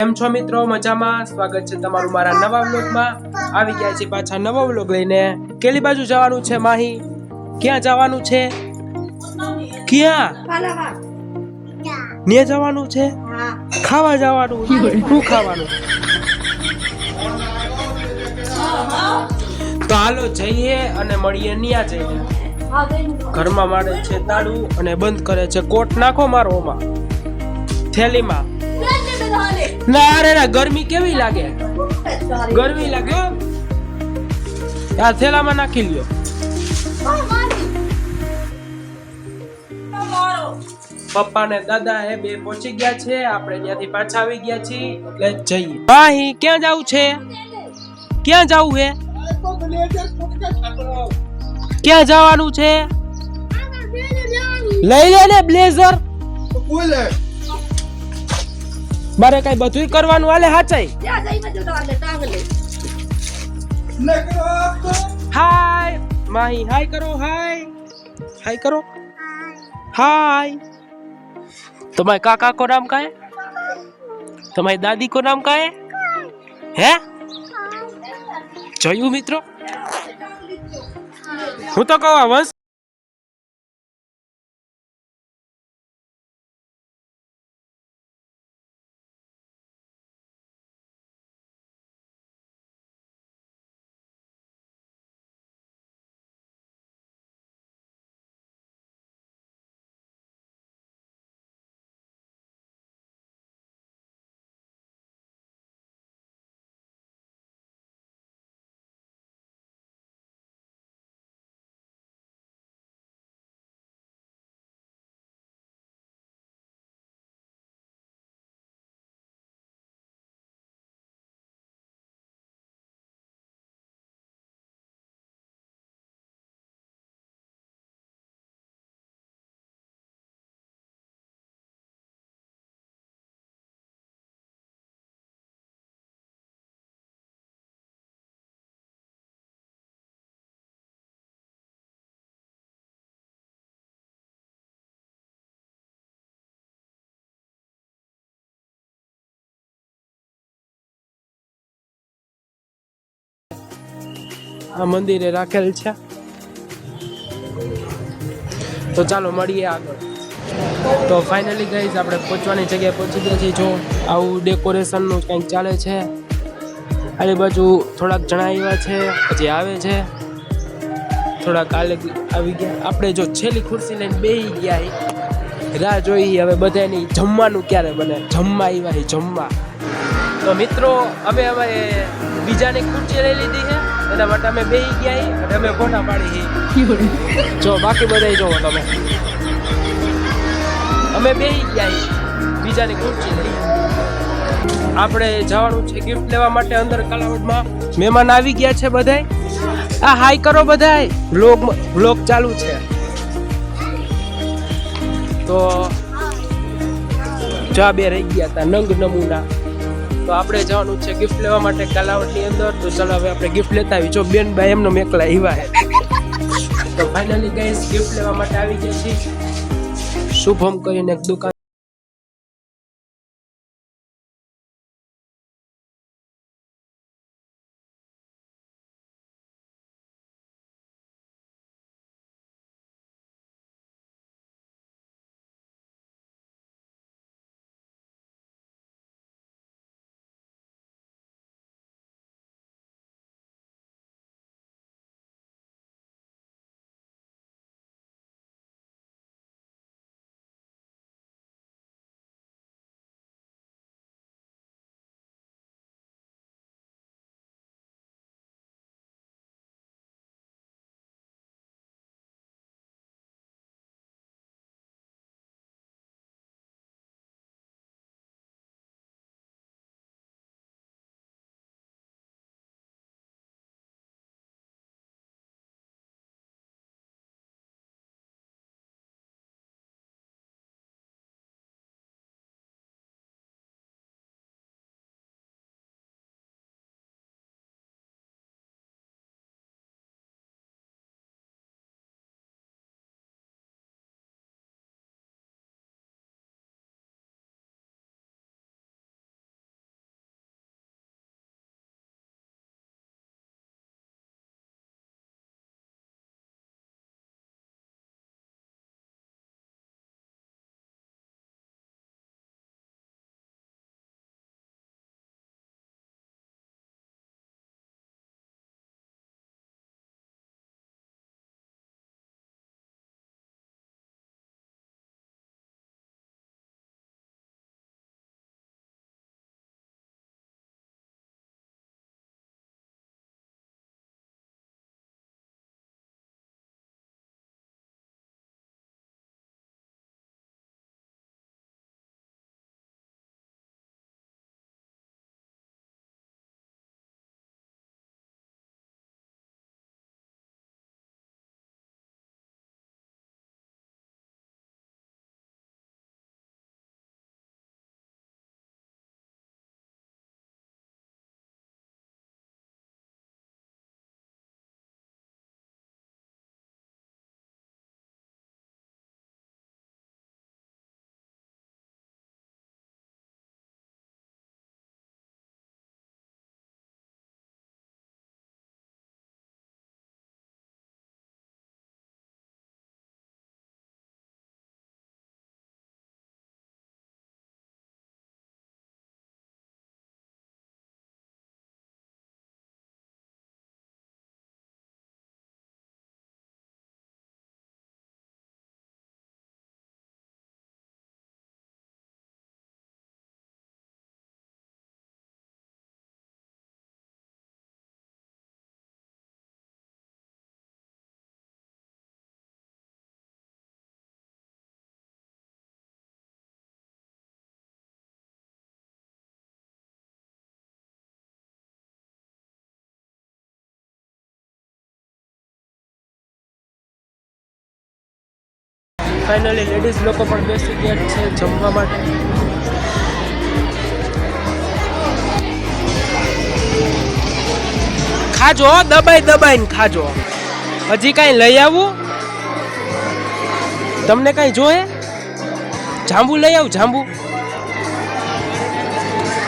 કેમ છો મિત્રો? મજામાં? સ્વાગત છે તમારું મારા નવા વ્લોગમાં. આવી ગયા છે પાછા નવો વ્લોગ લઈને. કેલી બાજુ જવાનું છે માહી? ક્યાં જવાનું છે? ક્યાં ને જવાનું છે? ખાવા જવાનું. શું ખાવાનું? તો હાલો જઈએ અને મળીએ ન્યા જઈએ. ઘરમાં મારે છે તાળું અને બંધ કરે છે. કોટ નાખો મારો ઓમાં થેલીમાં. ના અરે ના, ગરમી કેવી લાગે? ગરમી લાગે. આ થેલામાં નાખી લ્યો. પપ્પા ને દાદા એ બે પહોંચી ગયા છે. આપણે ત્યાંથી પાછા આવી ગયા છીએ એટલે જઈએ. ભાઈ ક્યાં જવું છે? ક્યાં જવું હે? ક્યાં જવાનું છે? લઈ લે ને બ્લેઝર. મારે કઈ બધું કરવાનું હાલે હાચાઈ. હાય માહી, હાય કરો. હાય હાય કરો. हाय, तुम्हारे काका को नाम क्या है? तुम्हारी दादी को नाम क्या है? हैं? જોયું મિત્રો? હું તો કહું વંશ આ મંદિરે રાખેલ છે. તો ચાલો મળીએ આગળ. તો ફાઇનલી ગાઈઝ આપણે પહોંચવાની જગ્યાએ પહોંચી ગયા છીએ. જો આવું ડેકોરેશનનું કંઈક ચાલે છે. આની બાજુ થોડાક જણા આવ્યા છે, હજી આવે છે. થોડાક આવી ગયા. આપણે જો છેલ્લી ખુરશી લઈને બેસી ગયા, રાહ જોઈ હવે બધાની જમવાનું ક્યારે બને. જમવા આવ્યા જમવા. તો મિત્રો અમે બીજાની ખુરશી લઈ લીધી છે, એના માટે અમે બેસી ગયા અને અમે ફોટા પાડી. જો બાકી બધા જોવો તમે, અમે બેસી ગયા બીજાની ખુરશી લઈ. આપણે જવાનું છે ગિફ્ટ લેવા માટે અંદર કાલાવડમાં. મહેમાન આવી ગયા છે બધાય. આ હાય કરો બધાય. વ્લોગ ચાલુ છે. તો જા બે રહી ગયા હતા નંગ નમૂના. તો આપણે જવાનું છે ગિફ્ટ લેવા માટે કાલાવડની અંદર. તો ચાલો હવે આપણે ગિફ્ટ લેતા આવી. જો બેન ભાઈ એમનો મેકલા આવ્યા હે. તો ફાઇનલી ગાઈસ ગિફ્ટ લેવા માટે આવી ગયા છીએ. શુભમ કરીને એક દુકાન ફાઇનલી લેડીઝ લોકો પણ બેસી ગયા છે જમવા માટે. ખાજો, દબાઈને ખાજો. હજી કાંઈ લઈ આવું? તમને કાંઈ જોઈએ? જાંબુ લઈ આવું, જાંબુ.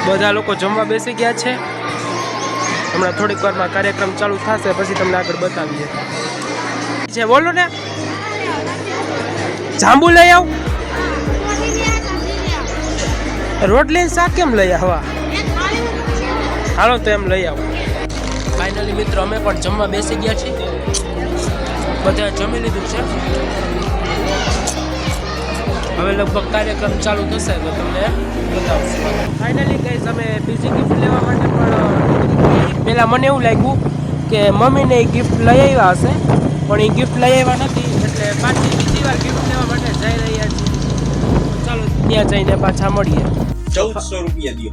બધા લોકો જમવા બેસી ગયા છે. હમણાં થોડીક વારમાં કાર્યક્રમ ચાલુ થશે, પછી તમને આગળ બતાવીએ છે. બોલો ને, જાંબુ લઈ આવ. રોટલી શાક કેમ લઈ આવવા? હાલો તો એમ લઈ આવો. ફાઇનલી મિત્રો અમે પણ જમવા બેસી ગયા છીએ. બધા જમી લીધું છે. હવે લગભગ કાર્યક્રમ ચાલુ થશે તો તમને બતાવશું. ફાઇનલી ગાઈસ અમે બીજી ગિફ્ટ લેવા માટે પણ પહેલાં મને એવું લાગ્યું કે મમ્મીને એ ગિફ્ટ લઈ આવ્યા હશે, પણ એ ગિફ્ટ લઈ આવ્યા નથી. એટલે પાછી બીજી વાર ગિફ્ટ લેવા માટે જઈ રહ્યા છીએ. ચાલો ત્યાં જઈને પાછા મળીએ. 1400 રૂપિયા દો.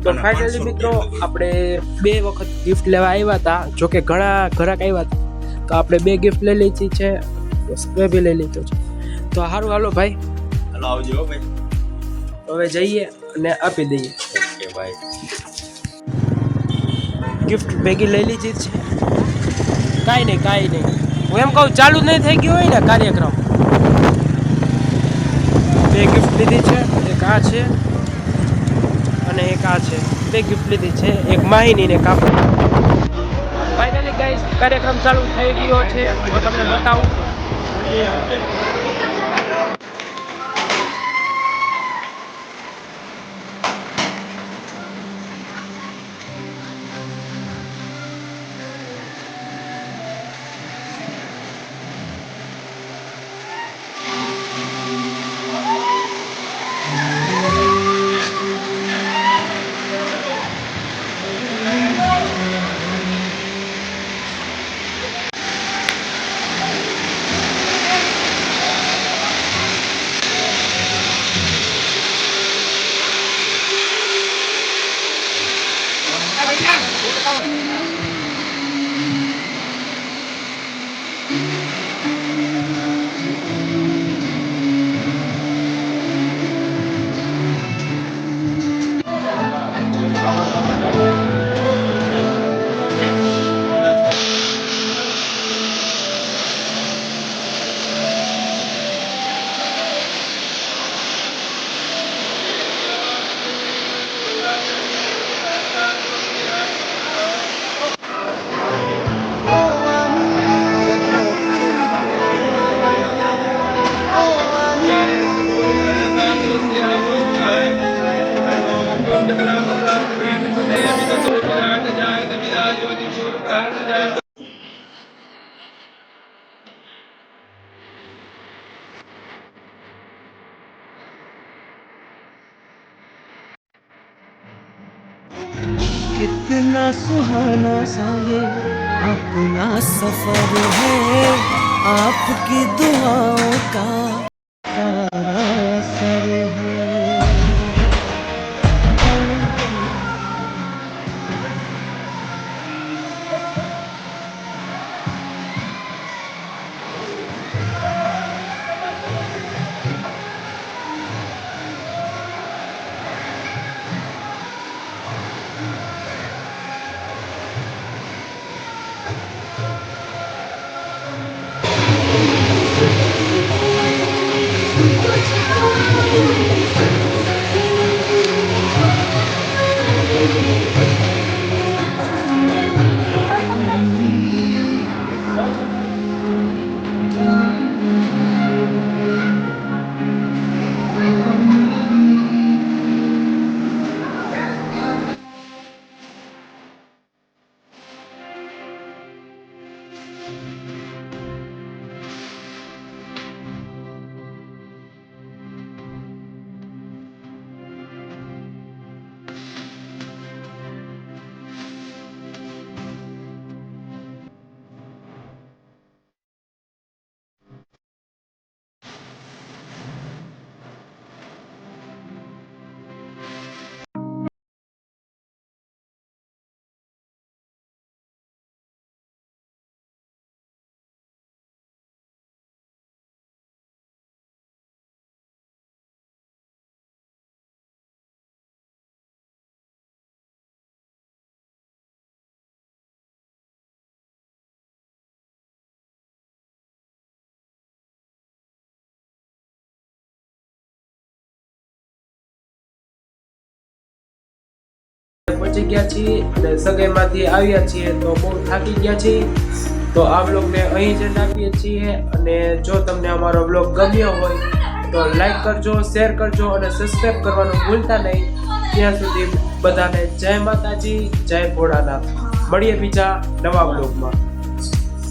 તો ફાઇનલી મિત્રો આપણે 2 વખત ગિફ્ટ લેવા આવ્યા હતા. જોકે ઘણા ઘરાક આવ્યા હતા, તો આપણે 2 ગિફ્ટ લઈ લીધી છે. સ્પ્રે બી લઈ લીધો છે. તો સારું, હાલો ભાઈ, હાલો આવજો ભાઈ. હવે જઈએ અને આપી દઈએ. ઓકે ભાઈ. ગિફ્ટ ભેગી લઈ લીધી છે. કાંઈ નહીં. હું એમ કહું ચાલુ જ નહીં થઈ ગયો હોય ને કાર્યક્રમ. 2 ગિફ્ટ લીધી છે. એક આ છે અને એક આ છે. 2 ગિફ્ટ લીધી છે, એક માહિની ને કાપડ. ફાઇનલી ગાઈસ કાર્યક્રમ ચાલુ થઈ ગયો છે. હું તમને બતાવું. कितना सुहाना सा ये अपना सफर है, आपकी दुआओं का असर है. પહોંચી ગયા છીએ અને સગાઈમાંથી આવ્યા છીએ તો બહુ થાકી ગયા છીએ. તો આ બ્લોગને અહીં જ આપીએ છીએ અને જો તમને અમારો બ્લોગ ગમ્યો હોય તો લાઈક કરજો, શેર કરજો અને સબસ્ક્રાઈબ કરવાનું ભૂલતા નહીં. ત્યાં સુધી બધાને જય માતાજી, જય ભોળાનાથ. મળીએ બીજા નવા બ્લોગમાં.